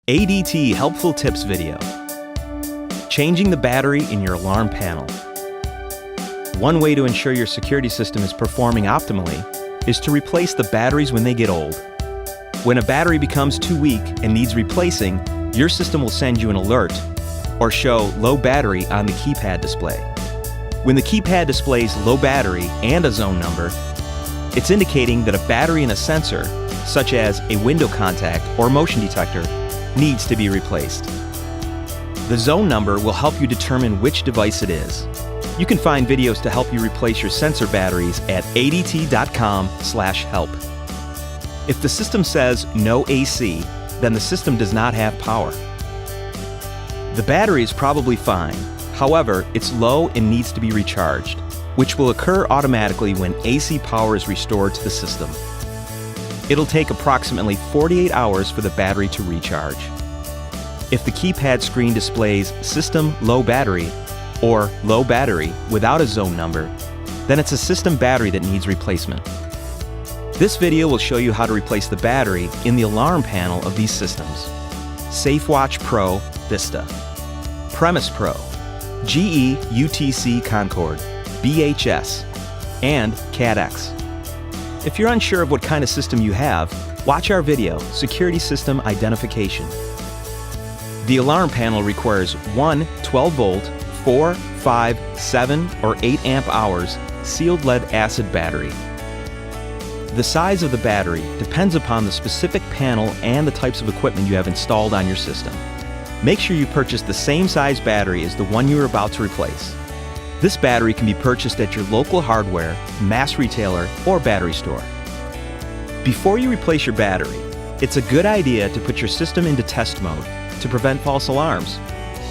ADT Helpful Tips video. Changing the battery in your alarm panel. One way to ensure your security system is performing optimally is to replace the batteries when they get old. When a battery becomes too weak and needs replacing, your system will send you an alert or show low battery on the keypad display. When the keypad displays low battery and a zone number, it's indicating that a battery in a sensor, such as a window contact or motion detector, needs to be replaced. The zone number will help you determine which device it is. You can find videos to help you replace your sensor batteries at adt.com/help. If the system says no AC, then the system does not have power. The battery is probably fine. However, it's low and needs to be recharged, which will occur automatically when AC power is restored to the system. It'll take approximately 48 hours for the battery to recharge. If the keypad screen displays System Low Battery or Low Battery without a zone number, then it's a system battery that needs replacement. This video will show you how to replace the battery in the alarm panel of these systems: SafeWatch Pro Vista, Premise Pro, GE UTC Concord, BHS, and CADX. If you're unsure of what kind of system you have, watch our video, Security System Identification. The alarm panel requires one 12-volt, 4, 5, 7, or 8 amp hours sealed lead-acid battery. The size of the battery depends upon the specific panel and the types of equipment you have installed on your system. Make sure you purchase the same size battery as the one you are about to replace. This battery can be purchased at your local hardware, mass retailer, or battery store. Before you replace your battery, it's a good idea to put your system into test mode to prevent false alarms.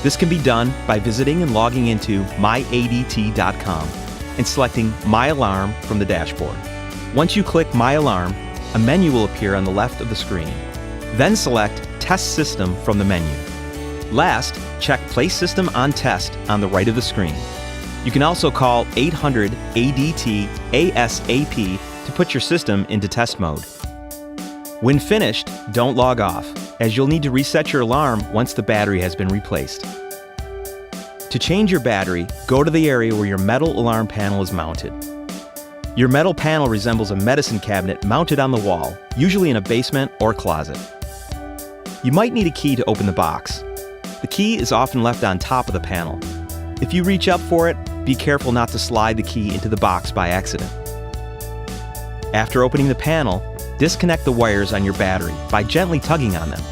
This can be done by visiting and logging into myadt.com and selecting My Alarm from the dashboard. Once you click My Alarm, a menu will appear on the left of the screen. Then select Test System from the menu. Last, check Place System on Test on the right of the screen. You can also call 800 ADT ASAP to put your system into test mode. When finished, don't log off, as you'll need to reset your alarm once the battery has been replaced. To change your battery, go to the area where your metal alarm panel is mounted. Your metal panel resembles a medicine cabinet mounted on the wall, usually in a basement or closet. You might need a key to open the box. The key is often left on top of the panel. If you reach up for it, be careful not to slide the key into the box by accident. After opening the panel, disconnect the wires on your battery by gently tugging on them.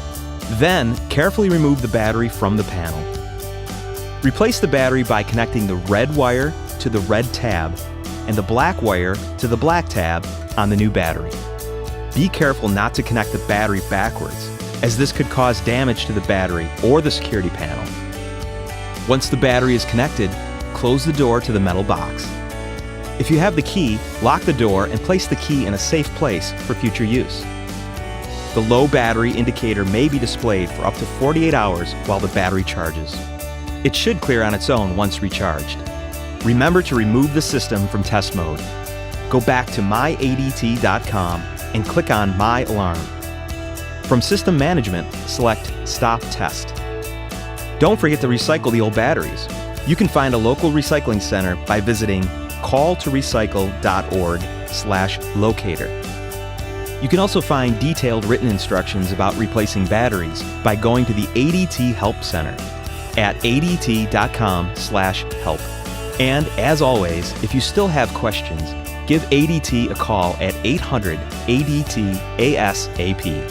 Then, carefully remove the battery from the panel. Replace the battery by connecting the red wire to the red tab and the black wire to the black tab on the new battery. Be careful not to connect the battery backwards, as this could cause damage to the battery or the security panel. Once the battery is connected, close the door to the metal box. If you have the key, lock the door and place the key in a safe place for future use. The low battery indicator may be displayed for up to 48 hours while the battery charges. It should clear on its own once recharged. Remember to remove the system from test mode. Go back to myadt.com and click on My Alarm. From System Management, select Stop Test. Don't forget to recycle the old batteries. You can find a local recycling center by visiting calltorecycle.org/locator. You can also find detailed written instructions about replacing batteries by going to the ADT Help Center at adt.com/help. And as always, if you still have questions, give ADT a call at 800 ADT ASAP.